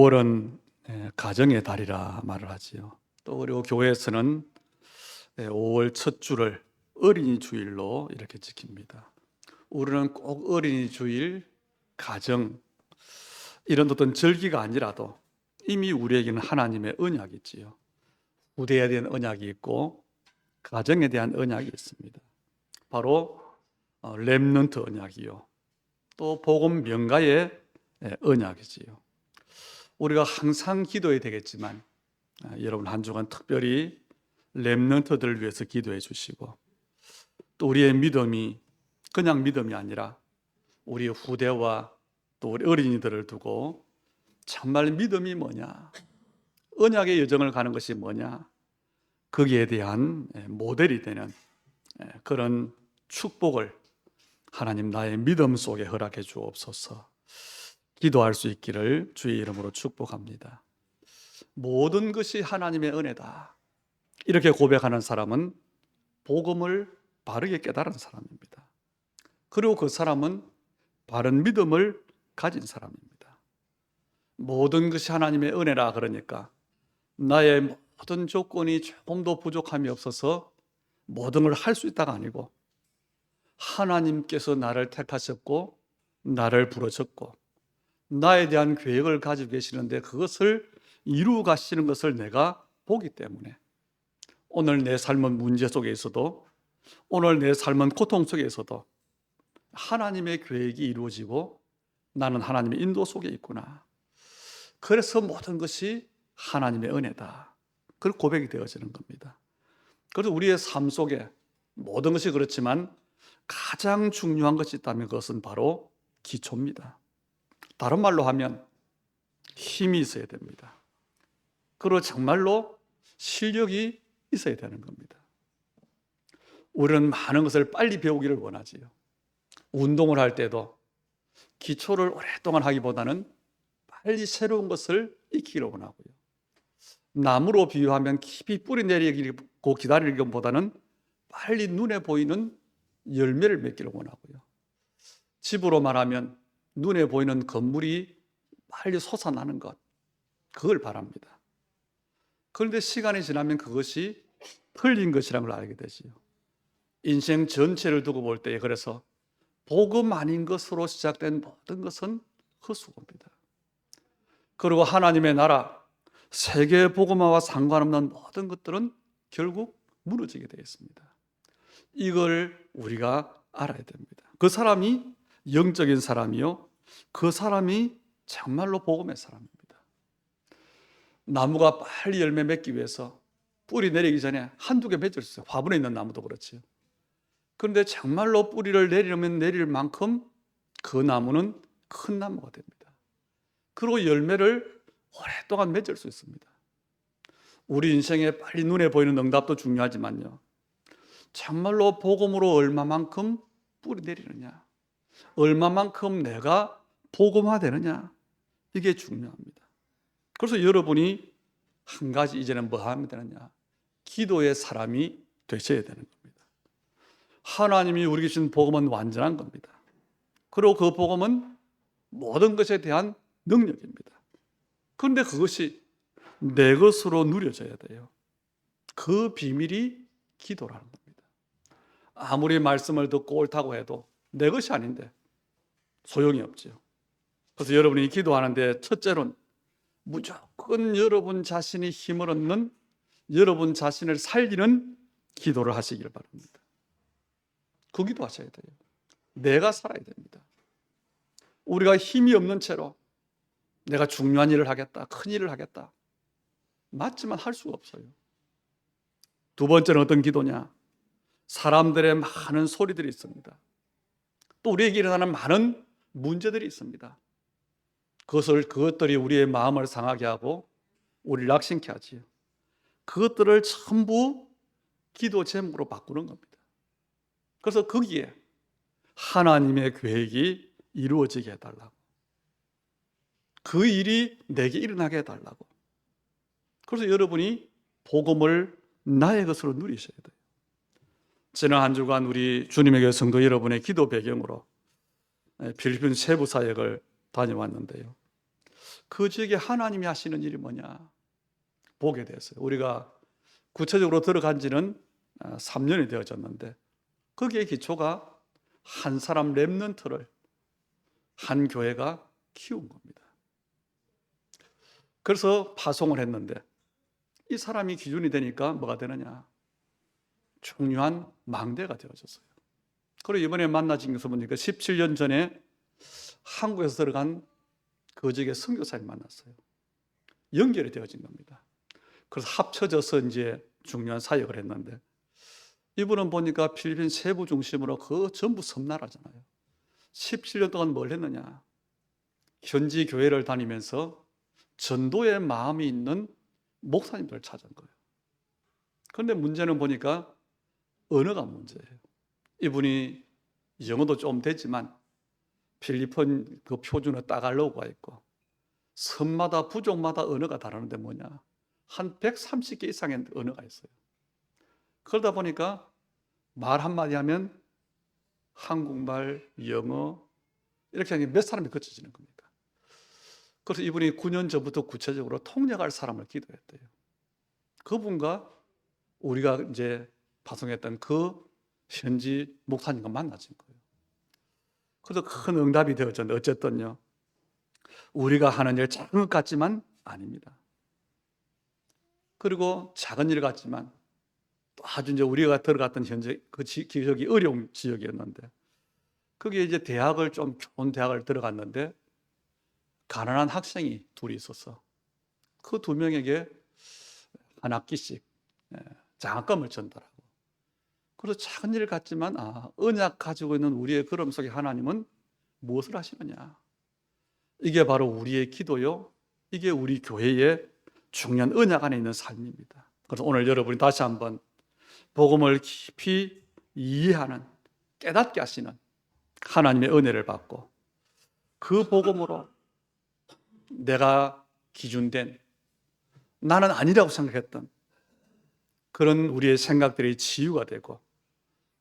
5월은 가정의 달이라 말을 하지요. 또 그리고 교회에서는 5월 첫 주를 어린이 주일로 이렇게 지킵니다. 우리는 꼭 어린이 주일, 가정 이런 어떤 절기가 아니라도 이미 우리에게는 하나님의 언약이 있지요. 후대에 대한 언약이 있고 가정에 대한 언약이 있습니다. 바로 렘넌트 언약이요. 또 복음 명가의 언약이지요. 우리가 항상 기도해야 되겠지만 여러분 한 주간 특별히 렘넌트들을 위해서 기도해 주시고 또 우리의 믿음이 그냥 믿음이 아니라 우리 후대와 또 우리 어린이들을 두고 정말 믿음이 뭐냐, 언약의 여정을 가는 것이 뭐냐, 거기에 대한 모델이 되는 그런 축복을 하나님 나의 믿음 속에 허락해 주옵소서. 기도할 수 있기를 주의 이름으로 축복합니다. 모든 것이 하나님의 은혜다, 이렇게 고백하는 사람은 복음을 바르게 깨달은 사람입니다. 그리고 그 사람은 바른 믿음을 가진 사람입니다. 모든 것이 하나님의 은혜라 그러니까 나의 모든 조건이 조금도 부족함이 없어서 모든 걸 할 수 있다가 아니고 하나님께서 나를 택하셨고 나를 부르셨고 나에 대한 계획을 가지고 계시는데 그것을 이루어 가시는 것을 내가 보기 때문에 오늘 내 삶은 문제 속에 있어도, 오늘 내 삶은 고통 속에 있어도 하나님의 계획이 이루어지고 나는 하나님의 인도 속에 있구나. 그래서 모든 것이 하나님의 은혜다, 그 고백이 되어지는 겁니다. 그래서 우리의 삶 속에 모든 것이 그렇지만 가장 중요한 것이 있다면 그것은 바로 기초입니다. 다른 말로 하면 힘이 있어야 됩니다. 그리고 정말로 실력이 있어야 되는 겁니다. 우리는 많은 것을 빨리 배우기를 원하지요. 운동을 할 때도 기초를 오랫동안 하기보다는 빨리 새로운 것을 익히기를 원하고요. 나무로 비유하면 깊이 뿌리 내리고 기다리는 것보다는 빨리 눈에 보이는 열매를 맺기를 원하고요. 집으로 말하면 눈에 보이는 건물이 빨리 솟아나는 것, 그걸 바랍니다. 그런데 시간이 지나면 그것이 틀린 것이라는 걸 알게 되지요. 인생 전체를 두고 볼 때 그래서 복음 아닌 것으로 시작된 모든 것은 헛수고입니다. 그리고 하나님의 나라, 세계 복음화와 상관없는 모든 것들은 결국 무너지게 되어 있습니다. 이걸 우리가 알아야 됩니다. 그 사람이 영적인 사람이요, 그 사람이 정말로 복음의 사람입니다. 나무가 빨리 열매 맺기 위해서 뿌리 내리기 전에 한두 개 맺을 수 있어요. 화분에 있는 나무도 그렇지요. 그런데 정말로 뿌리를 내리려면 내릴 만큼 그 나무는 큰 나무가 됩니다. 그리고 열매를 오랫동안 맺을 수 있습니다. 우리 인생에 빨리 눈에 보이는 응답도 중요하지만요, 정말로 복음으로 얼마만큼 뿌리 내리느냐, 얼마만큼 내가 복음화되느냐, 이게 중요합니다. 그래서 여러분이 한 가지 이제는 뭐 하면 되느냐, 기도의 사람이 되셔야 되는 겁니다. 하나님이 우리에게 주신 복음은 완전한 겁니다. 그리고 그 복음은 모든 것에 대한 능력입니다. 그런데 그것이 내 것으로 누려져야 돼요. 그 비밀이 기도라는 겁니다. 아무리 말씀을 듣고 옳다고 해도 내 것이 아닌데 소용이 없죠. 그래서 여러분이 기도하는데 첫째로는 무조건 여러분 자신이 힘을 얻는, 여러분 자신을 살리는 기도를 하시길 바랍니다. 그 기도 하셔야 돼요. 내가 살아야 됩니다. 우리가 힘이 없는 채로 내가 중요한 일을 하겠다, 큰 일을 하겠다, 맞지만 할 수가 없어요. 두 번째는 어떤 기도냐, 사람들의 많은 소리들이 있습니다. 또 우리에게 일어나는 많은 문제들이 있습니다. 그것들이 우리의 마음을 상하게 하고 우리를 낙심케 하지요. 그것들을 전부 기도 제목으로 바꾸는 겁니다. 그래서 거기에 하나님의 계획이 이루어지게 해달라고, 그 일이 내게 일어나게 해달라고. 그래서 여러분이 복음을 나의 것으로 누리셔야 돼요. 지난 한 주간 우리 주님의 교회 성도 여러분의 기도 배경으로 필리핀 세부 사역을 다녀왔는데요, 그 지역에 하나님이 하시는 일이 뭐냐 보게 됐어요. 우리가 구체적으로 들어간 지는 3년이 되어졌는데 거기에 기초가 한 사람 렘넌트를 한 교회가 키운 겁니다. 그래서 파송을 했는데 이 사람이 기준이 되니까 뭐가 되느냐? 중요한 망대가 되어졌어요. 그리고 이번에 만나진 것을 보니까 17년 전에 한국에서 들어간 그 지역의 선교사를 만났어요. 연결이 되어진 겁니다. 그래서 합쳐져서 이제 중요한 사역을 했는데 이분은 보니까 필리핀 세부 중심으로 그 전부 섬나라잖아요. 17년 동안 뭘 했느냐? 현지 교회를 다니면서 전도의 마음이 있는 목사님들을 찾은 거예요. 그런데 문제는 보니까 언어가 문제예요. 이분이 영어도 좀 되지만 필리핀 그 표준어 따갈로그가 있고 섬마다 부족마다 언어가 다르는데 뭐냐? 한 130개 이상의 언어가 있어요. 그러다 보니까 말 한마디 하면 한국말, 영어 이렇게 하면 몇 사람이 거쳐지는 겁니까? 그래서 이분이 9년 전부터 구체적으로 통역할 사람을 기도했대요. 그분과 우리가 이제 파송했던 그 현지 목사님과 만나진 거예요. 그래서 큰 응답이 되어졌는데 어쨌든요. 우리가 하는 일 작은 것 같지만 아닙니다. 그리고 작은 일 같지만 또 아주 이제 우리가 들어갔던 현재 그 지역이 어려운 지역이었는데 거기에 이제 대학을 좀 좋은 대학을 들어갔는데 가난한 학생이 둘이 있었어. 그 두 명에게 한 학기씩 장학금을 전달하고 그래서 작은 일 같지만 언약 가지고 있는 우리의 걸음 속에 하나님은 무엇을 하시느냐? 이게 바로 우리의 기도요. 이게 우리 교회의 중요한 언약 안에 있는 삶입니다. 그래서 오늘 여러분이 다시 한번 복음을 깊이 이해하는 깨닫게 하시는 하나님의 은혜를 받고 그 복음으로 내가 기준된 나는 아니라고 생각했던 그런 우리의 생각들이 치유가 되고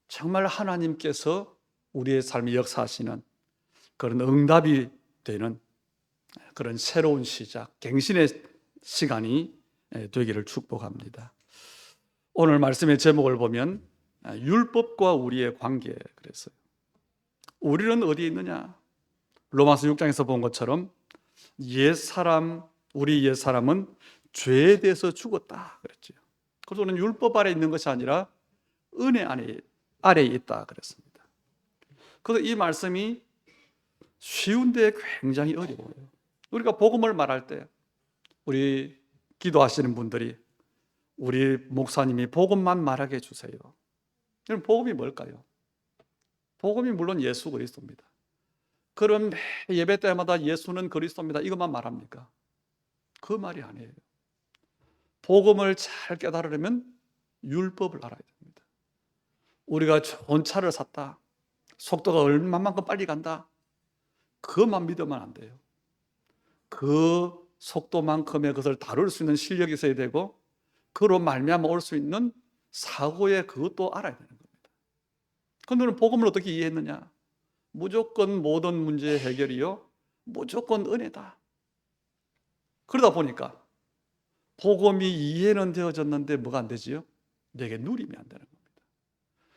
정말 하나님께서 우리의 삶에 역사하시는 그런 응답이 되는 그런 새로운 시작, 갱신의 시간이 되기를 축복합니다. 오늘 말씀의 제목을 보면 율법과 우리의 관계 그랬어요. 우리는 어디에 있느냐? 로마서 6장에서 본 것처럼 우리 옛사람은 죄에 대해서 죽었다 그랬죠. 그래서 우리는 율법 아래 있는 것이 아니라 은혜 아래에 있다 그랬습니다. 그래서 이 말씀이 쉬운데 굉장히 어려워요. 우리가 복음을 말할 때 우리 기도하시는 분들이 우리 목사님이 복음만 말하게 해주세요. 그럼 복음이 뭘까요? 복음이 물론 예수 그리스도입니다. 그럼 매 예배 때마다 예수는 그리스도입니다. 이것만 말합니까? 그 말이 아니에요. 복음을 잘 깨달으려면 율법을 알아야 됩니다. 우리가 좋은 차를 샀다. 속도가 얼마만큼 빨리 간다. 그것만 믿으면 안 돼요. 그 속도만큼의 것을 다룰 수 있는 실력이 있어야 되고 그로 말미암아 올 수 있는 사고의 그것도 알아야 되는 겁니다. 그런데 우리는 복음을 어떻게 이해했느냐? 무조건 모든 문제의 해결이요 무조건 은혜다. 그러다 보니까 복음이 이해는 되어졌는데 뭐가 안 되지요? 내게 누림이 안 되는 겁니다.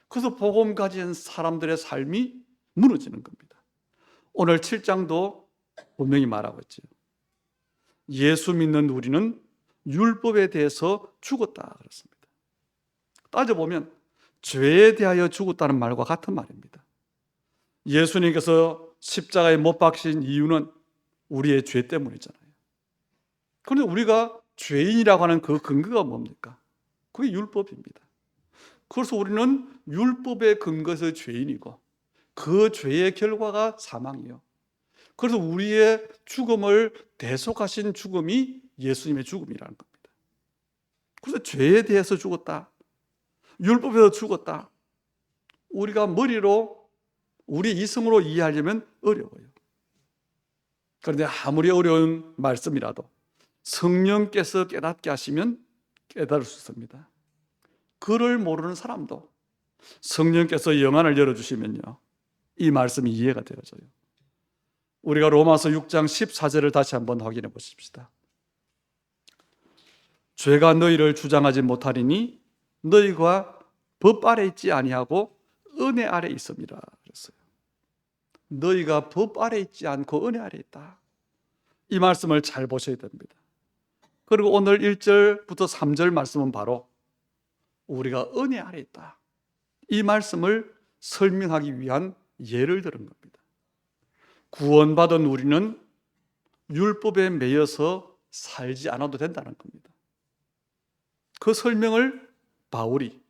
그래서 복음 가진 사람들의 삶이 무너지는 겁니다. 오늘 7장도 분명히 말하고 있죠. 예수 믿는 우리는 율법에 대해서 죽었다 그랬습니다. 따져보면 죄에 대하여 죽었다는 말과 같은 말입니다. 예수님께서 십자가에 못 박히신 이유는 우리의 죄 때문이잖아요. 그런데 우리가 죄인이라고 하는 그 근거가 뭡니까? 그게 율법입니다. 그래서 우리는 율법의 근거에서 죄인이고 그 죄의 결과가 사망이에요. 그래서 우리의 죽음을 대속하신 죽음이 예수님의 죽음이라는 겁니다. 그래서 죄에 대해서 죽었다. 율법에서 죽었다. 우리가 머리로 우리 이성으로 이해하려면 어려워요. 그런데 아무리 어려운 말씀이라도 성령께서 깨닫게 하시면 깨달을 수 있습니다. 그를 모르는 사람도 성령께서 영안을 열어주시면요 이 말씀이 이해가 되어져요. 우리가 로마서 6장 14절을 다시 한번 확인해 보십시다. 죄가 너희를 주장하지 못하리니 너희가 법 아래 있지 아니하고 은혜 아래 있음이라 그랬어요. 너희가 법 아래 있지 않고 은혜 아래 있다. 이 말씀을 잘 보셔야 됩니다. 그리고 오늘 1절부터 3절 말씀은 바로 우리가 은혜 아래 있다. 이 말씀을 설명하기 위한 예를 들은 겁니다. 구원받은 우리는 율법에 매여서 살지 않아도 된다는 겁니다. 그 설명을 바울이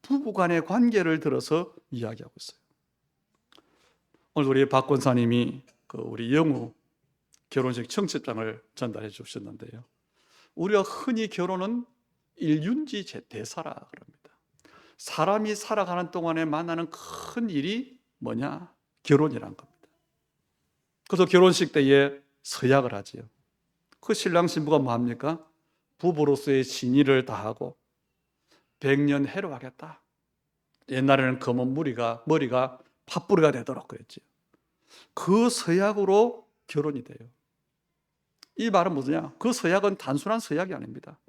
부부간의 관계를 들어서 이야기하고 있어요. 오늘 우리 박 권사님이 우리 영우 결혼식 청첩장을 전달해 주셨는데요. 우리가 흔히 결혼은 일륜지 대사라 그럽니다. 사람이 살아가는 동안에 만나는 큰 일이 뭐냐? 결혼이란 겁니다. 그래서 결혼식 때에 서약을 하지요. 그 신랑 신부가 뭐 합니까? 부부로서의 진의를 다하고 100년 해로하겠다. 옛날에는 검은 머리가 팥뿌리가 되도록 그랬지요. 그 서약으로 결혼이 돼요. 이 말은 뭐냐? 그 서약은 단순한 서약이 아닙니다.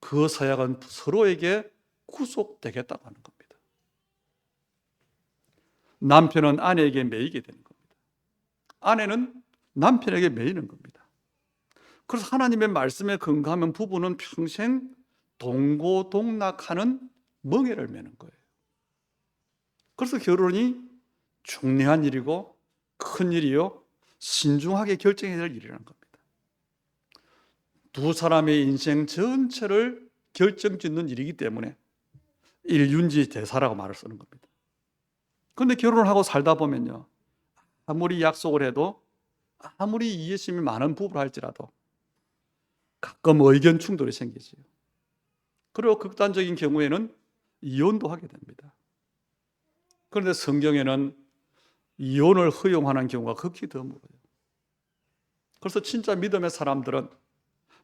그 서약은 서로에게 구속되겠다고 하는 겁니다. 남편은 아내에게 매이게 되는 겁니다. 아내는 남편에게 매이는 겁니다. 그래서 하나님의 말씀에 근거하면 부부는 평생 동고동락하는 멍에를 매는 거예요. 그래서 결혼이 중요한 일이고 큰 일이요, 신중하게 결정해야 될 일이라는 겁니다. 두 사람의 인생 전체를 결정짓는 일이기 때문에 일륜지 대사라고 말을 쓰는 겁니다. 그런데 결혼을 하고 살다 보면요, 아무리 약속을 해도, 아무리 이해심이 많은 부부를 할지라도 가끔 의견 충돌이 생기지요. 그리고 극단적인 경우에는 이혼도 하게 됩니다. 그런데 성경에는 이혼을 허용하는 경우가 극히 드물어요. 그래서 진짜 믿음의 사람들은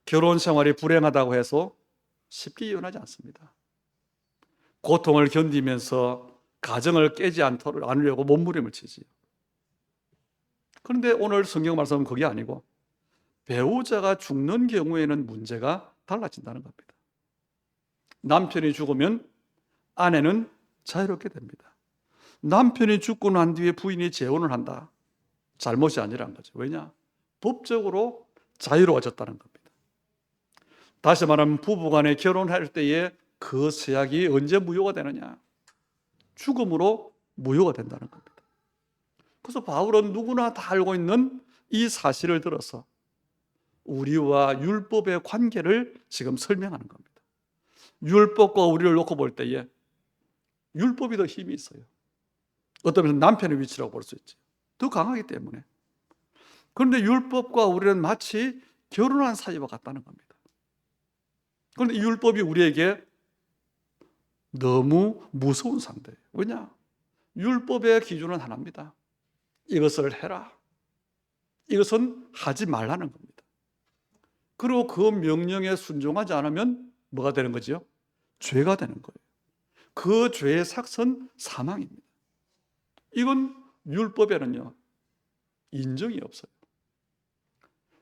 결혼 생활이 불행하다고 해서 쉽게 이혼하지 않습니다. 고통을 견디면서 가정을 깨지 않으려고 몸부림을 치지요. 그런데 오늘 성경 말씀은 그게 아니고 배우자가 죽는 경우에는 문제가 달라진다는 겁니다. 남편이 죽으면 아내는 자유롭게 됩니다. 남편이 죽고 난 뒤에 부인이 재혼을 한다. 잘못이 아니라는 거죠. 왜냐? 법적으로 자유로워졌다는 겁니다. 다시 말하면 부부간에 결혼할 때에 그 서약이 언제 무효가 되느냐? 죽음으로 무효가 된다는 겁니다. 그래서 바울은 누구나 다 알고 있는 이 사실을 들어서 우리와 율법의 관계를 지금 설명하는 겁니다. 율법과 우리를 놓고 볼 때에 율법이 더 힘이 있어요. 어떤 면에서 남편의 위치라고 볼 수 있죠. 더 강하기 때문에. 그런데 율법과 우리는 마치 결혼한 사이와 같다는 겁니다. 그런데 이 율법이 우리에게 너무 무서운 상대예요. 왜냐? 율법의 기준은 하나입니다. 이것을 해라. 이것은 하지 말라는 겁니다. 그리고 그 명령에 순종하지 않으면 뭐가 되는 거죠? 죄가 되는 거예요. 그 죄의 삭은 사망입니다. 이건 율법에는요, 인정이 없어요.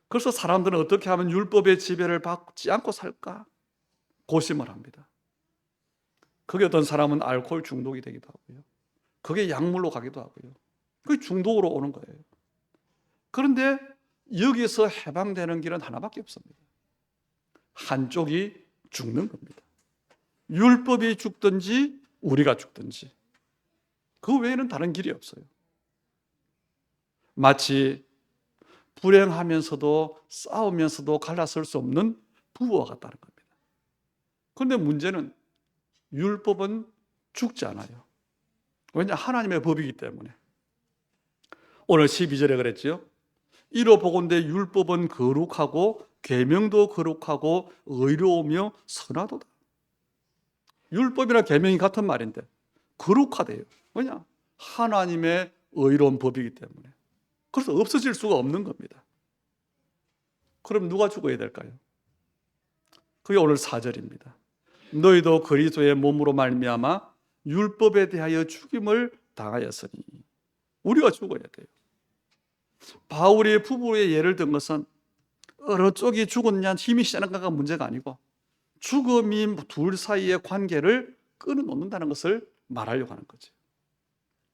그래서 사람들은 어떻게 하면 율법의 지배를 받지 않고 살까? 고심을 합니다. 그게 어떤 사람은 알코올 중독이 되기도 하고요. 그게 약물로 가기도 하고요. 그게 중독으로 오는 거예요. 그런데 여기서 해방되는 길은 하나밖에 없습니다. 한쪽이 죽는 겁니다. 율법이 죽든지 우리가 죽든지 그 외에는 다른 길이 없어요. 마치 불행하면서도 싸우면서도 갈라설 수 없는 부부와 같다는 겁니다. 그런데 문제는 율법은 죽지 않아요. 왜냐? 하나님의 법이기 때문에. 오늘 12절에 그랬죠. 이로 보건대 율법은 거룩하고 계명도 거룩하고 의로우며 선하도다. 율법이나 계명이 같은 말인데 거룩하대요. 왜냐? 하나님의 의로운 법이기 때문에. 그래서 없어질 수가 없는 겁니다. 그럼 누가 죽어야 될까요? 그게 오늘 4절입니다. 너희도 그리스도의 몸으로 말미암아 율법에 대하여 죽임을 당하였으니. 우리가 죽어야 돼요. 바울이 부부의 예를 든 것은 어느 쪽이 죽었냐 힘이 세는가가 문제가 아니고 죽음이 둘 사이의 관계를 끊어놓는다는 것을 말하려고 하는 거죠.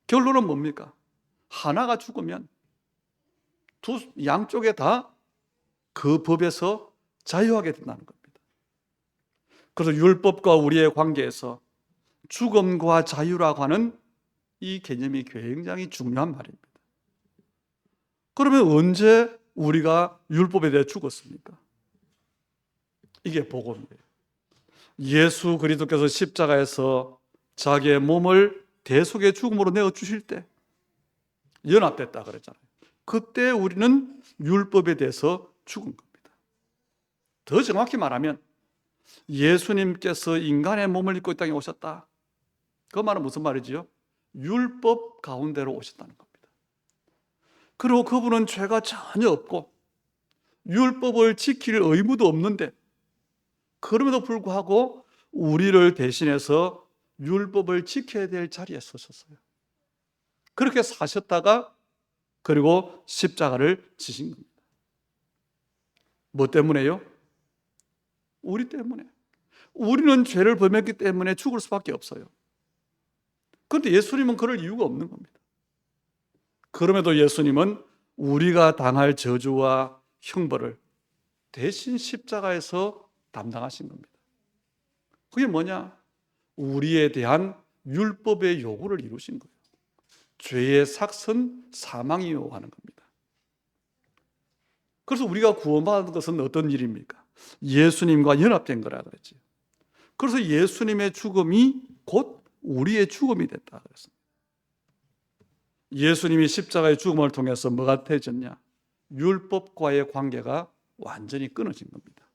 결론은 뭡니까? 하나가 죽으면 양쪽에 다 그 법에서 자유하게 된다는 겁니다. 그래서 율법과 우리의 관계에서 죽음과 자유라고 하는 이 개념이 굉장히 중요한 말입니다. 그러면 언제 우리가 율법에 대해 죽었습니까? 이게 복음이에요. 예수 그리스도께서 십자가에서 자기의 몸을 대속의 죽음으로 내어주실 때 연합됐다 그랬잖아요. 그때 우리는 율법에 대해서 죽은 겁니다. 더 정확히 말하면 예수님께서 인간의 몸을 입고 이 땅에 오셨다. 그 말은 무슨 말이지요? 율법 가운데로 오셨다는 겁니다. 그리고 그분은 죄가 전혀 없고 율법을 지킬 의무도 없는데 그럼에도 불구하고 우리를 대신해서 율법을 지켜야 될 자리에 서셨어요. 그렇게 사셨다가 그리고 십자가를 지신 겁니다. 뭐 때문에요? 우리 때문에. 우리는 죄를 범했기 때문에 죽을 수밖에 없어요. 그런데 예수님은 그럴 이유가 없는 겁니다. 그럼에도 예수님은 우리가 당할 저주와 형벌을 대신 십자가에서 담당하신 겁니다. 그게 뭐냐? 우리에 대한 율법의 요구를 이루신 거예요. 죄의 삭은 사망이요 하는 겁니다. 그래서 우리가 구원받은 것은 어떤 일입니까? 예수님과 연합된 거라 그랬지. 그래서 예수님의 죽음이 곧 우리의 죽음이 됐다 그랬습니다. 예수님이 십자가의 죽음을 통해서 뭐가 되어졌냐? 율법과의 관계가 완전히 끊어진 겁니다.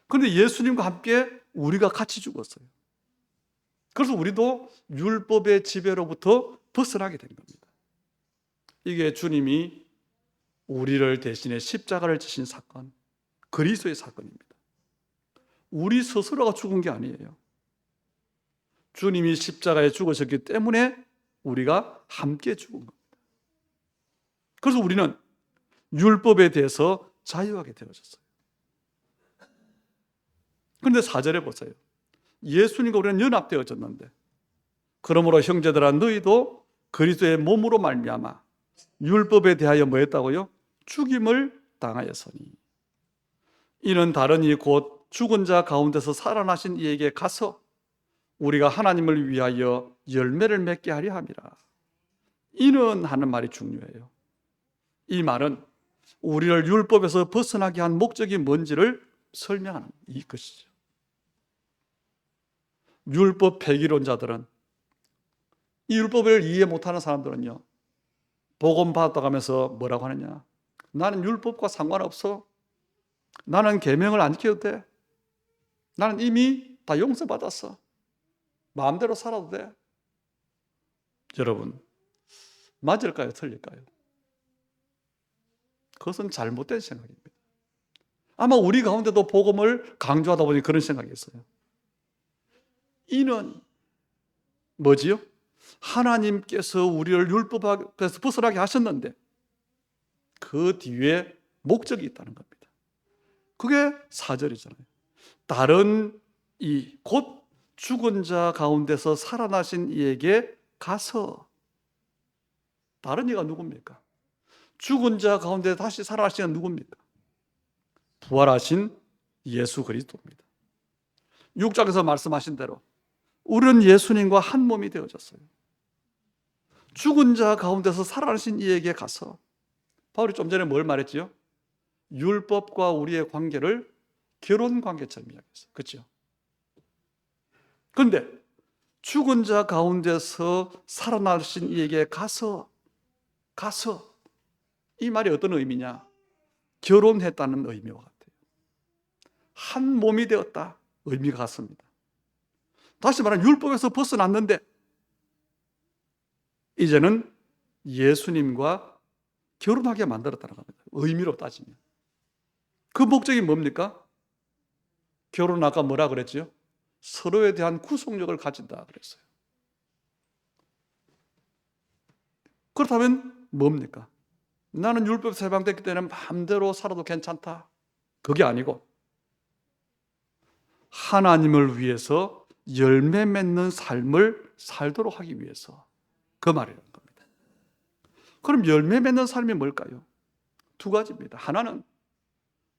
그런데 예수님과 함께 우리가 같이 죽었어요. 그래서 우리도 율법의 지배로부터 벗어나게 된 겁니다. 이게 주님이 우리를 대신해 십자가를 지신 사건, 그리스도의 사건입니다. 우리 스스로가 죽은 게 아니에요. 주님이 십자가에 죽으셨기 때문에 우리가 함께 죽은 겁니다. 그래서 우리는 율법에 대해서 자유하게 되어졌어요. 그런데 4절에 보세요. 예수님과 우리는 연합되어졌는데 그러므로 형제들아 너희도 그리스도의 몸으로 말미암아 율법에 대하여 뭐 했다고요? 죽임을 당하였으니 이는 다른 이 곧 죽은 자 가운데서 살아나신 이에게 가서 우리가 하나님을 위하여 열매를 맺게 하려 함이라. 이는 하는 말이 중요해요. 이 말은 우리를 율법에서 벗어나게 한 목적이 뭔지를 설명하는 이것이죠. 율법 폐기론자들은 이 율법을 이해 못하는 사람들은요, 복음 받았다고 하면서 뭐라고 하느냐? 나는 율법과 상관없어. 나는 계명을 안 지켜도 돼. 나는 이미 다 용서받았어. 마음대로 살아도 돼. 여러분, 맞을까요? 틀릴까요? 그것은 잘못된 생각입니다. 아마 우리 가운데도 복음을 강조하다 보니 그런 생각이 있어요. 이는 뭐지요? 하나님께서 우리를 율법에서 벗어나게 하셨는데 그 뒤에 목적이 있다는 겁니다. 그게 4절이잖아요. 다른 이 곧 죽은 자 가운데서 살아나신 이에게 가서. 다른 이가 누굽니까? 죽은 자 가운데 다시 살아나신 이가 누굽니까? 부활하신 예수 그리스도입니다. 6장에서 말씀하신 대로 우리는 예수님과 한 몸이 되어졌어요. 죽은 자 가운데서 살아나신 이에게 가서. 바울이 좀 전에 뭘 말했지요? 율법과 우리의 관계를 결혼 관계처럼 이야기했어요. 그렇죠? 그런데 죽은 자 가운데서 살아나신 이에게 가서 이 말이 어떤 의미냐? 결혼했다는 의미와 같아요. 한 몸이 되었다 의미가 같습니다. 다시 말하면 율법에서 벗어났는데 이제는 예수님과 결혼하게 만들었다는 겁니다. 의미로 따지면. 그 목적이 뭡니까? 결혼은 아까 뭐라 그랬죠? 서로에 대한 구속력을 가진다 그랬어요. 그렇다면 뭡니까? 나는 율법에서 해방됐기 때문에 마음대로 살아도 괜찮다. 그게 아니고 하나님을 위해서 열매 맺는 삶을 살도록 하기 위해서, 그 말이라는 겁니다. 그럼 열매 맺는 삶이 뭘까요? 두 가지입니다. 하나는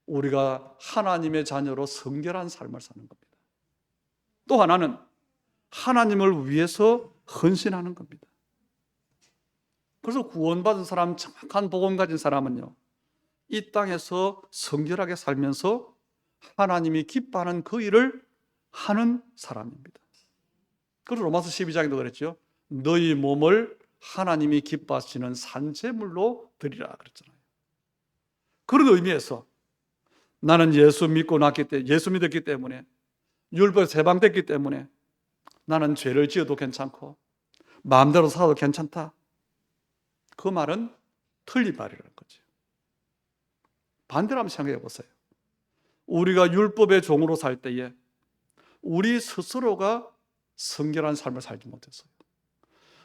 우리가 하나님의 자녀로 성결한 삶을 사는 겁니다. 또 하나는 하나님을 위해서 헌신하는 겁니다. 그래서 구원받은 사람, 정확한 복음 가진 사람은요, 이 땅에서 성결하게 살면서 하나님이 기뻐하는 그 일을 하는 사람입니다. 그래서 로마서 12장에도 그랬죠. 너희 몸을 하나님이 기뻐하시는 산제물로 드리라 그랬잖아요. 그런 의미에서 나는 예수 믿었기 때문에, 율법에서 해방됐기 때문에 나는 죄를 지어도 괜찮고 마음대로 살아도 괜찮다. 그 말은 틀린 말이라는 거죠. 반대로 한번 생각해 보세요. 우리가 율법의 종으로 살 때에 우리 스스로가 성결한 삶을 살지 못했어요.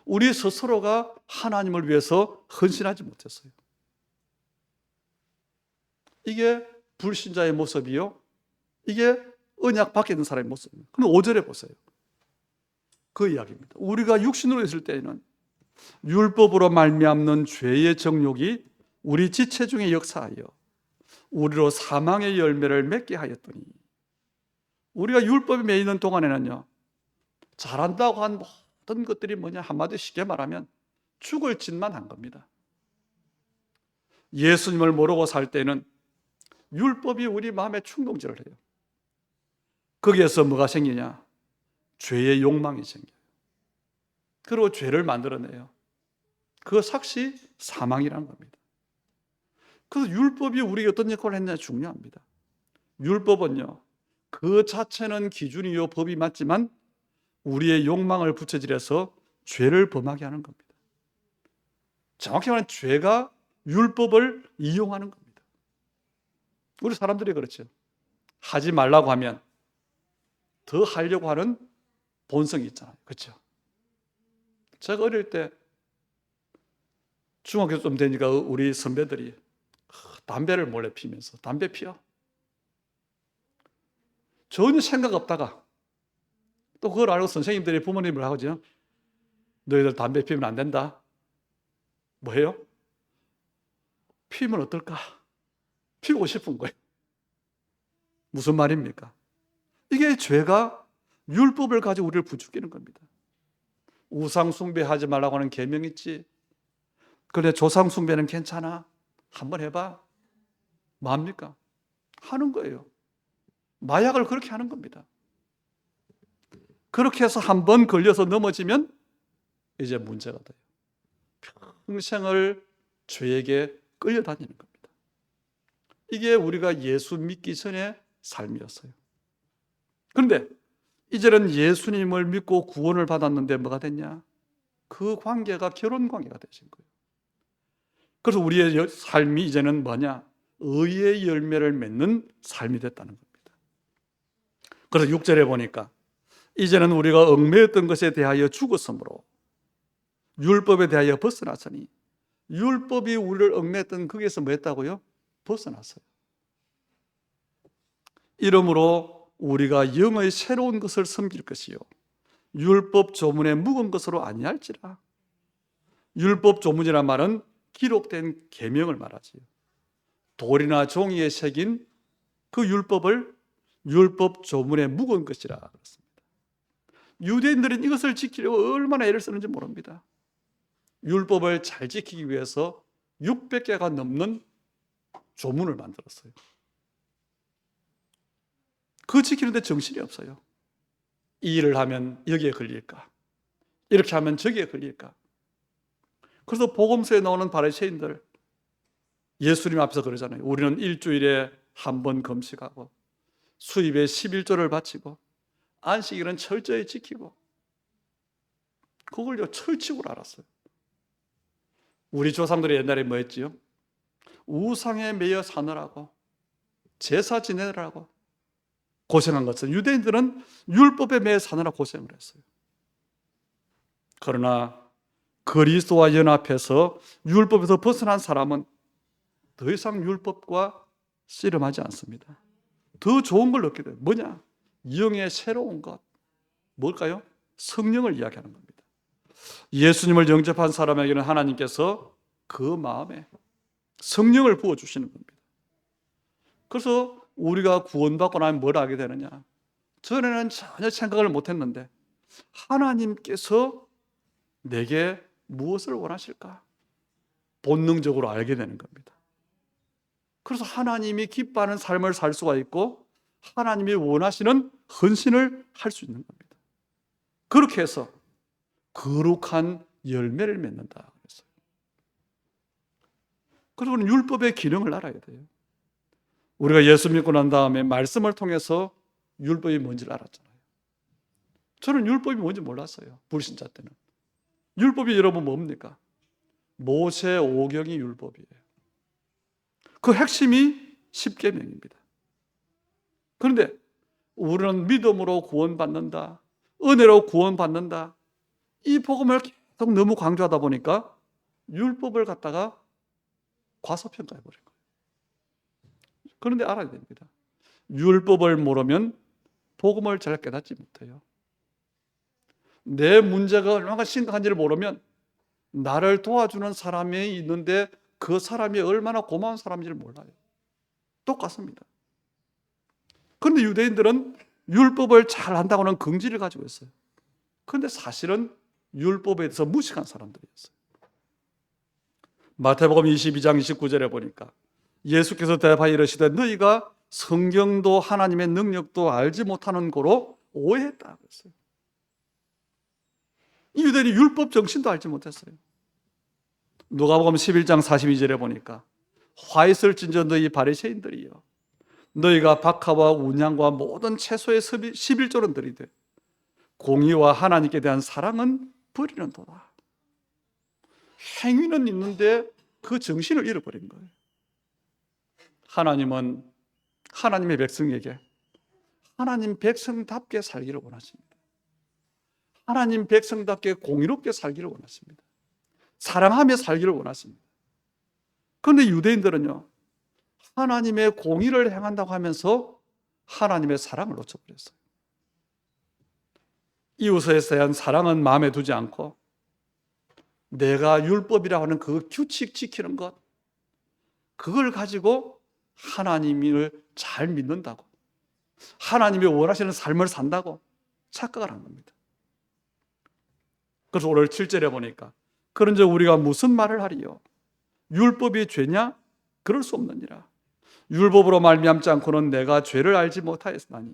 우리 스스로가 하나님을 위해서 헌신하지 못했어요. 이게 불신자의 모습이요, 이게 언약 밖에 있는 사람의 모습입니다. 그럼 5절에 보세요. 그 이야기입니다. 우리가 육신으로 있을 때에는 율법으로 말미암는 죄의 정욕이 우리 지체 중에 역사하여 우리로 사망의 열매를 맺게 하였더니, 우리가 율법에 매여 있는 동안에는요, 잘한다고 한 모든 것들이 뭐냐, 한마디 쉽게 말하면 죽을 짓만 한 겁니다. 예수님을 모르고 살 때는 율법이 우리 마음에 충동질을 해요. 거기에서 뭐가 생기냐? 죄의 욕망이 생겨요. 그리고 죄를 만들어내요. 그 삭시 사망이라는 겁니다. 그래서 율법이 우리에게 어떤 역할을 했느냐 중요합니다. 율법은요, 그 자체는 기준이요 법이 맞지만 우리의 욕망을 부채질해서 죄를 범하게 하는 겁니다. 정확히 말하면 죄가 율법을 이용하는 겁니다. 우리 사람들이 그렇죠. 하지 말라고 하면 더 하려고 하는 본성이 있잖아요. 그렇죠? 제가 어릴 때 중학교 좀 되니까 우리 선배들이 담배를 몰래 피면서 담배 피워. 전혀 생각 없다가 또 그걸 알고 선생님들이 부모님을 하거든요. 너희들 담배 피우면 안 된다. 뭐예요? 피우면 어떨까? 피우고 싶은 거예요. 무슨 말입니까? 이게 죄가 율법을 가지고 우리를 부추기는 겁니다. 우상 숭배하지 말라고 하는 계명 있지. 그래, 조상 숭배는 괜찮아. 한번 해봐. 뭐합니까? 하는 거예요. 마약을 그렇게 하는 겁니다. 그렇게 해서 한 번 걸려서 넘어지면 이제 문제가 돼요. 평생을 죄에게 끌려다니는 겁니다. 이게 우리가 예수 믿기 전의 삶이었어요. 그런데 이제는 예수님을 믿고 구원을 받았는데 뭐가 됐냐? 그 관계가 결혼 관계가 되신 거예요. 그래서 우리의 삶이 이제는 뭐냐? 의의 열매를 맺는 삶이 됐다는 겁니다. 그래서 6절에 보니까 이제는 우리가 얽매였던 것에 대하여 죽었으므로 율법에 대하여 벗어났으니, 율법이 우리를 얽매였던 거기에서 뭐 했다고요? 벗어났어요. 이러므로 우리가 영의 새로운 것을 섬길 것이요 율법 조문에 묵은 것으로 아니할지라. 율법 조문이란 말은 기록된 계명을 말하지요. 돌이나 종이에 새긴 그 율법을 율법 조문에 묵은 것이라 그렇습니다. 유대인들은 이것을 지키려고 얼마나 애를 쓰는지 모릅니다. 율법을 잘 지키기 위해서 600개가 넘는 조문을 만들었어요. 그 지키는데 정신이 없어요. 이 일을 하면 여기에 걸릴까? 이렇게 하면 저기에 걸릴까? 그래서 복음서에 나오는 바리새인들, 예수님 앞에서 그러잖아요. 우리는 일주일에 한 번 금식하고 수입에 11조를 바치고 안식일은 철저히 지키고, 그걸요 철칙으로 알았어요. 우리 조상들이 옛날에 뭐 했지요? 우상에 매여 사느라고, 제사 지내느라고 고생한 것은 유대인들은 율법에 매여 사느라 고생을 했어요. 그러나 그리스도와 연합해서 율법에서 벗어난 사람은 더 이상 율법과 씨름하지 않습니다. 더 좋은 걸 얻게 돼요. 뭐냐? 영의 새로운 것. 뭘까요? 성령을 이야기하는 겁니다. 예수님을 영접한 사람에게는 하나님께서 그 마음에 성령을 부어주시는 겁니다. 그래서 우리가 구원받고 나면 뭘 하게 되느냐? 전에는 전혀 생각을 못했는데 하나님께서 내게 무엇을 원하실까? 본능적으로 알게 되는 겁니다. 그래서 하나님이 기뻐하는 삶을 살 수가 있고 하나님이 원하시는 헌신을 할 수 있는 겁니다. 그렇게 해서 거룩한 열매를 맺는다 그랬어요. 그래서 우리는 율법의 기능을 알아야 돼요. 우리가 예수 믿고 난 다음에 말씀을 통해서 율법이 뭔지를 알았잖아요. 저는 율법이 뭔지 몰랐어요. 불신자 때는. 율법이 여러분 뭡니까? 모세 오경이 율법이에요. 그 핵심이 십계명입니다. 그런데 우리는 믿음으로 구원받는다, 은혜로 구원받는다, 이 복음을 계속 너무 강조하다 보니까 율법을 갖다가 과소평가해 버린 거예요. 그런데 알아야 됩니다. 율법을 모르면 복음을 잘 깨닫지 못해요. 내 문제가 얼마나 심각한지를 모르면 나를 도와주는 사람이 있는데 그 사람이 얼마나 고마운 사람인지를 몰라요. 똑같습니다. 그런데 유대인들은 율법을 잘 안다고는 긍지를 가지고 있어요. 그런데 사실은 율법에 대해서 무식한 사람들이었어요. 마태복음 22장 29절에 보니까 예수께서 대답하여 이르시되 너희가 성경도 하나님의 능력도 알지 못하는 고로 오해했다 그랬어요. 이 유대인이 율법 정신도 알지 못했어요. 누가복음 11장 42절에 보니까 화 있을진저 너희 바리새인들이여 너희가 박하와 운양과 모든 채소의 11조는 들이되 공의와 하나님께 대한 사랑은 버리는도다. 행위는 있는데 그 정신을 잃어버린 거예요. 하나님은 하나님의 백성에게 하나님 백성답게 살기를 원하십니다. 하나님 백성답게 공의롭게 살기를 원하십니다. 사랑하며 살기를 원하십니다. 그런데 유대인들은요, 하나님의 공의를 행한다고 하면서 하나님의 사랑을 놓쳐버렸어요. 이웃에 대한 사랑은 마음에 두지 않고 내가 율법이라고 하는 그 규칙 지키는 것, 그걸 가지고 하나님을 잘 믿는다고, 하나님이 원하시는 삶을 산다고 착각을 한 겁니다. 그래서 오늘 7절에 보니까 그런즉 우리가 무슨 말을 하리요? 율법이 죄냐? 그럴 수 없느니라. 율법으로 말미암지 않고는 내가 죄를 알지 못하였으나니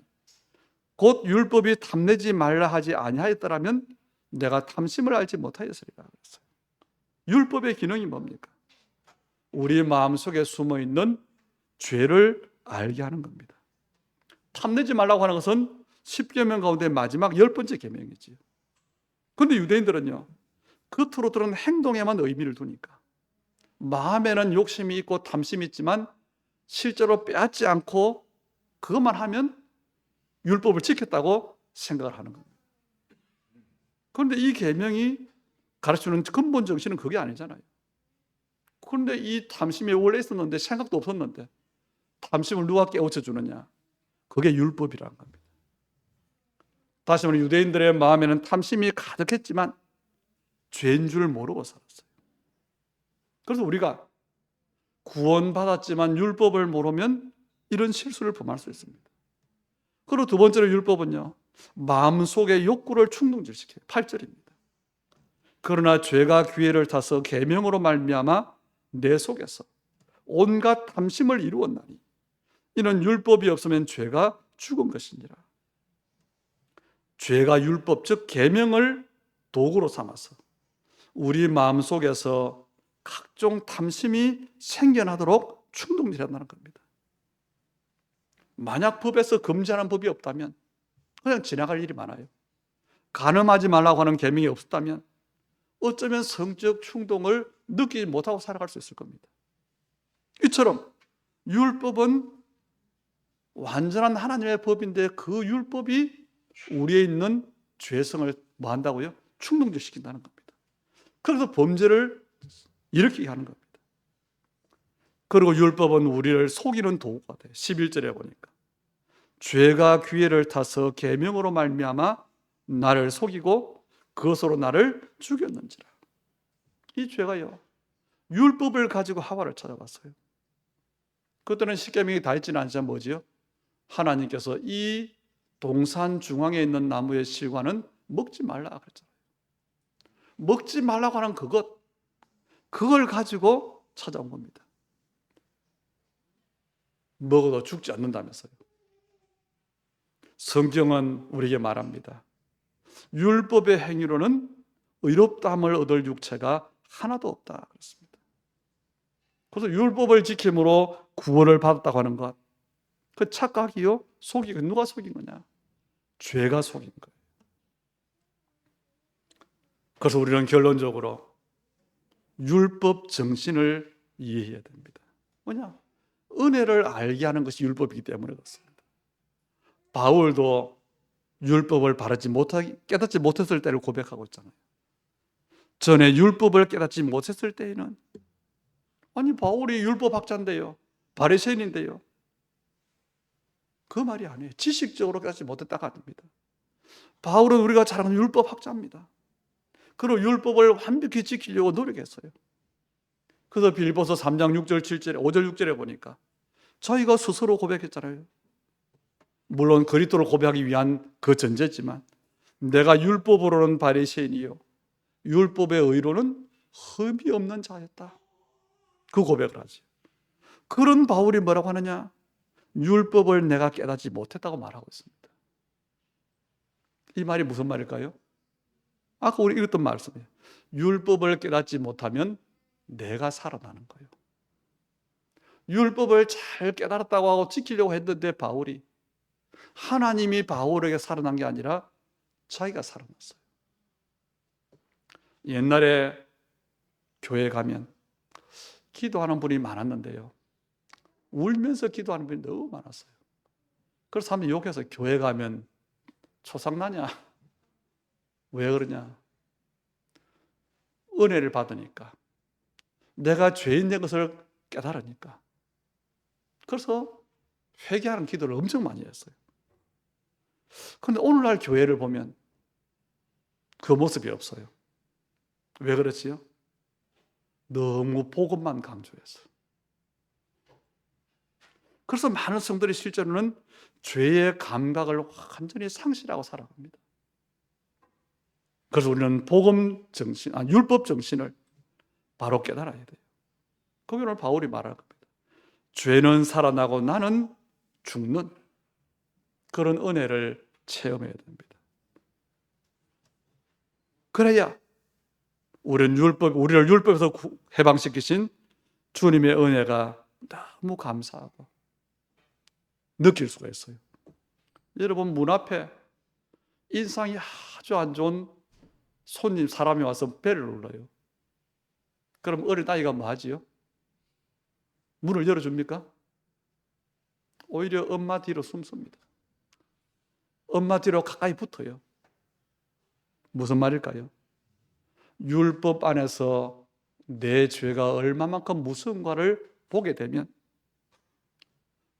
곧 율법이 탐내지 말라 하지 아니하였더라면 내가 탐심을 알지 못하였으리라 그랬어요. 율법의 기능이 뭡니까? 우리 마음속에 숨어있는 죄를 알게 하는 겁니다. 탐내지 말라고 하는 것은 10계명 가운데 마지막 10번째 계명이지요. 그런데 유대인들은요, 겉으로들은 행동에만 의미를 두니까 마음에는 욕심이 있고 탐심이 있지만 실제로 빼앗지 않고 그것만 하면 율법을 지켰다고 생각을 하는 겁니다. 그런데 이 계명이 가르치는 근본 정신은 그게 아니잖아요. 그런데 이 탐심이 원래 있었는데 생각도 없었는데 탐심을 누가 깨우쳐 주느냐? 그게 율법이라는 겁니다. 다시 말해 유대인들의 마음에는 탐심이 가득했지만 죄인 줄 모르고 살았어요. 그래서 우리가 구원받았지만 율법을 모르면 이런 실수를 범할 수 있습니다. 그리고 두 번째로 율법은요, 마음속의 욕구를 충동질시켜요. 8절입니다. 그러나 죄가 기회를 타서 계명으로 말미암아 내 속에서 온갖 탐심을 이루었나니 이는 율법이 없으면 죄가 죽은 것이니라. 죄가 율법 즉 계명을 도구로 삼아서 우리 마음속에서 각종 탐심이 생겨나도록 충동질한다는 겁니다. 만약 법에서 금지하는 법이 없다면 그냥 지나갈 일이 많아요. 간음하지 말라고 하는 계명이 없었다면 어쩌면 성적 충동을 느끼지 못하고 살아갈 수 있을 겁니다. 이처럼 율법은 완전한 하나님의 법인데 그 율법이 우리에 있는 죄성을 뭐 한다고요? 충동시킨다는 겁니다. 그래서 범죄를 일으키게 하는 겁니다. 그리고 율법은 우리를 속이는 도구가 돼. 11절에 보니까 죄가 기회를 타서 계명으로 말미암아 나를 속이고 그것으로 나를 죽였는지라. 이 죄가요, 율법을 가지고 하와를 찾아갔어요. 그때는 십계명이 다 있지는 않지만 뭐지요? 하나님께서 이 동산 중앙에 있는 나무의 실과는 먹지 말라 그랬잖아요. 먹지 말라고 하는 그걸 가지고 찾아온 겁니다. 먹어도 죽지 않는다면서요. 성경은 우리에게 말합니다. 율법의 행위로는 의롭다함을 얻을 육체가 하나도 없다 그렇습니다. 그래서 율법을 지킴으로 구원을 받았다고 하는 것, 그 착각이요, 속이고, 누가 속인 거냐? 죄가 속인 거예요. 그래서 우리는 결론적으로 율법 정신을 이해해야 됩니다. 뭐냐? 은혜를 알게 하는 것이 율법이기 때문에 그렇습니다. 바울도 율법을 깨닫지 못했을 때를 고백하고 있잖아요. 전에 율법을 깨닫지 못했을 때에는, 아니 바울이 율법학자인데요, 바리새인인데요, 그 말이 아니에요. 지식적으로 깨닫지 못했다가 아닙니다. 바울은 우리가 잘 아는 율법학자입니다. 그리고 율법을 완벽히 지키려고 노력했어요. 그래서 빌립보서 3장 6절 7절에 5절 6절에 보니까 자기가 스스로 고백했잖아요. 물론 그리스도를 고백하기 위한 그 전제지만, 내가 율법으로는 바리새인이요 율법의 의로는 흠이 없는 자였다, 그 고백을 하지. 그런 바울이 뭐라고 하느냐? 율법을 내가 깨닫지 못했다고 말하고 있습니다. 이 말이 무슨 말일까요? 아까 우리 읽었던 말씀이에요. 율법을 깨닫지 못하면 내가 살아나는 거예요. 율법을 잘 깨달았다고 하고 지키려고 했는데 바울이, 하나님이 바울에게 살아난 게 아니라 자기가 살아났어요. 옛날에 교회 가면 기도하는 분이 많았는데요, 울면서 기도하는 분이 너무 많았어요. 그래서 사람들이 욕해서, 교회 가면 초상나냐? 왜 그러냐? 은혜를 받으니까, 내가 죄인 된 것을 깨달으니까. 그래서 회개하는 기도를 엄청 많이 했어요. 그런데 오늘날 교회를 보면 그 모습이 없어요. 왜 그렇지요? 너무 복음만 강조했어요. 그래서 많은 성도들이 실제로는 죄의 감각을 완전히 상실하고 살아갑니다. 그래서 우리는 율법 정신을 바로 깨달아야 돼요. 거기 오늘 바울이 말할 겁니다. 죄는 살아나고 나는 죽는 그런 은혜를 체험해야 됩니다. 그래야 우리를 율법에서 해방시키신 주님의 은혜가 너무 감사하고 느낄 수가 있어요. 여러분, 문 앞에 인상이 아주 안 좋은 사람이 와서 배를 눌러요. 그럼 어린아이가 뭐 하지요? 문을 열어줍니까? 오히려 엄마 뒤로 숨습니다. 엄마 뒤로 가까이 붙어요. 무슨 말일까요? 율법 안에서 내 죄가 얼마만큼 무서운가를 보게 되면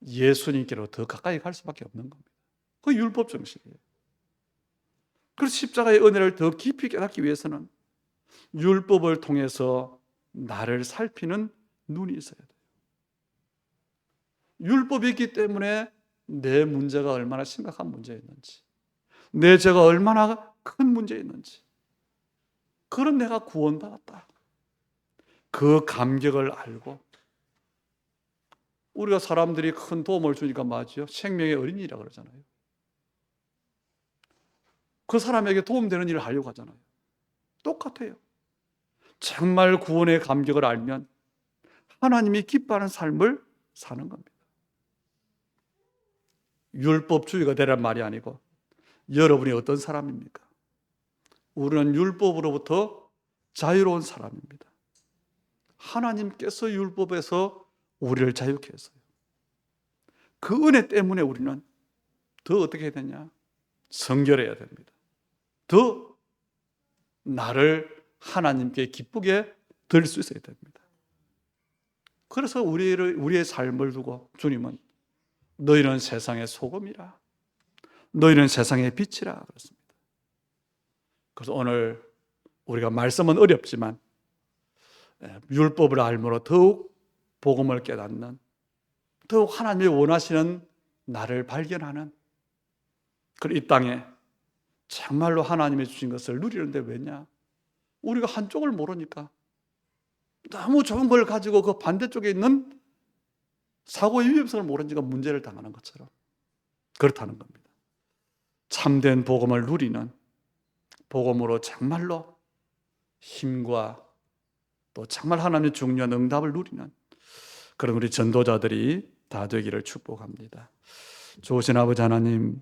예수님께로 더 가까이 갈 수밖에 없는 겁니다. 그 율법 정신이에요. 그래서 십자가의 은혜를 더 깊이 깨닫기 위해서는 율법을 통해서 나를 살피는 눈이 있어야 돼요. 율법이 있기 때문에 내 문제가 얼마나 심각한 문제였는지, 내 죄가 얼마나 큰 문제였는지, 그런 내가 구원받았다, 그 감격을 알고, 우리가 사람들이 큰 도움을 주니까 맞죠? 생명의 어린이라 그러잖아요. 그 사람에게 도움되는 일을 하려고 하잖아요. 똑같아요. 정말 구원의 감격을 알면 하나님이 기뻐하는 삶을 사는 겁니다. 율법주의가 되란 말이 아니고, 여러분이 어떤 사람입니까? 우리는 율법으로부터 자유로운 사람입니다. 하나님께서 율법에서 우리를 자유케 했어요. 그 은혜 때문에 우리는 더 어떻게 해야 되냐? 성결해야 됩니다. 더 나를 하나님께 기쁘게 드릴 수 있어야 됩니다. 그래서 우리의 삶을 두고 주님은 너희는 세상의 소금이라, 너희는 세상의 빛이라 그렇습니다. 그래서 오늘 우리가 말씀은 어렵지만 율법을 알므로 더욱 복음을 깨닫는, 더욱 하나님이 원하시는 나를 발견하는, 그리고 이 땅에 정말로 하나님이 주신 것을 누리는데 왜냐? 우리가 한쪽을 모르니까 너무 좋은 걸 가지고 그 반대쪽에 있는 사고의 위험성을 모르니까 문제를 당하는 것처럼 그렇다는 겁니다. 참된 복음을 누리는, 복음으로 정말로 힘과 또 정말 하나님의 중요한 응답을 누리는 그런 우리 전도자들이 다 되기를 축복합니다. 좋으신 아버지 하나님,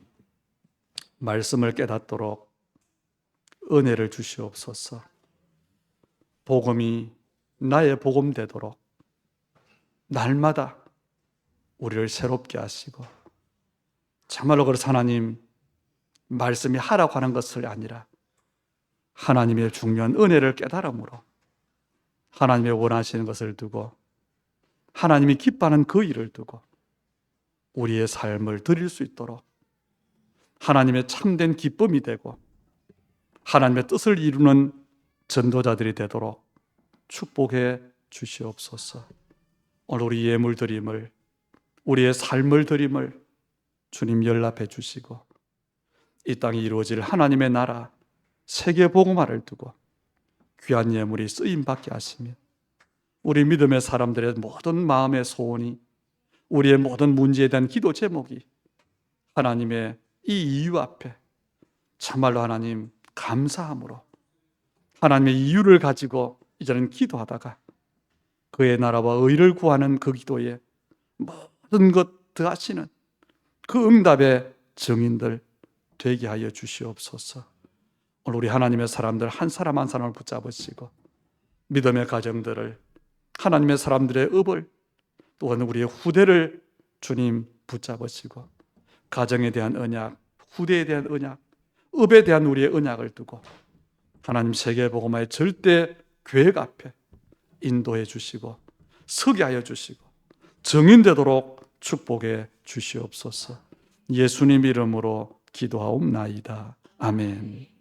말씀을 깨닫도록 은혜를 주시옵소서. 복음이 나의 복음 되도록 날마다 우리를 새롭게 하시고, 정말로 그래서 하나님 말씀이 하라고 하는 것을 아니라 하나님의 중요한 은혜를 깨달음으로 하나님의 원하시는 것을 두고 하나님이 기뻐하는 그 일을 두고 우리의 삶을 드릴 수 있도록 하나님의 참된 기쁨이 되고 하나님의 뜻을 이루는 전도자들이 되도록 축복해 주시옵소서. 오늘 우리 예물 드림을, 우리의 삶을 드림을 주님 연락해 주시고 이 땅에 이루어질 하나님의 나라 세계 복음화를 두고 귀한 예물이 쓰임받게 하시며 우리 믿음의 사람들의 모든 마음의 소원이, 우리의 모든 문제에 대한 기도 제목이 하나님의 이 이유 앞에 참말로 하나님 감사함으로 하나님의 이유를 가지고 이제는 기도하다가 그의 나라와 의를 구하는 그 기도에 모든 것 더하시는 그 응답의 증인들 되게 하여 주시옵소서. 오늘 우리 하나님의 사람들 한 사람 한 사람을 붙잡으시고 믿음의 가정들을, 하나님의 사람들의 업을, 또한 우리의 후대를 주님 붙잡으시고 가정에 대한 언약, 후대에 대한 언약, 업에 대한 우리의 언약을 두고 하나님 세계복음화의 절대 계획 앞에 인도해 주시고 서게 하여 주시고 증인되도록 축복해 주시옵소서. 예수님 이름으로 기도하옵나이다. 아멘.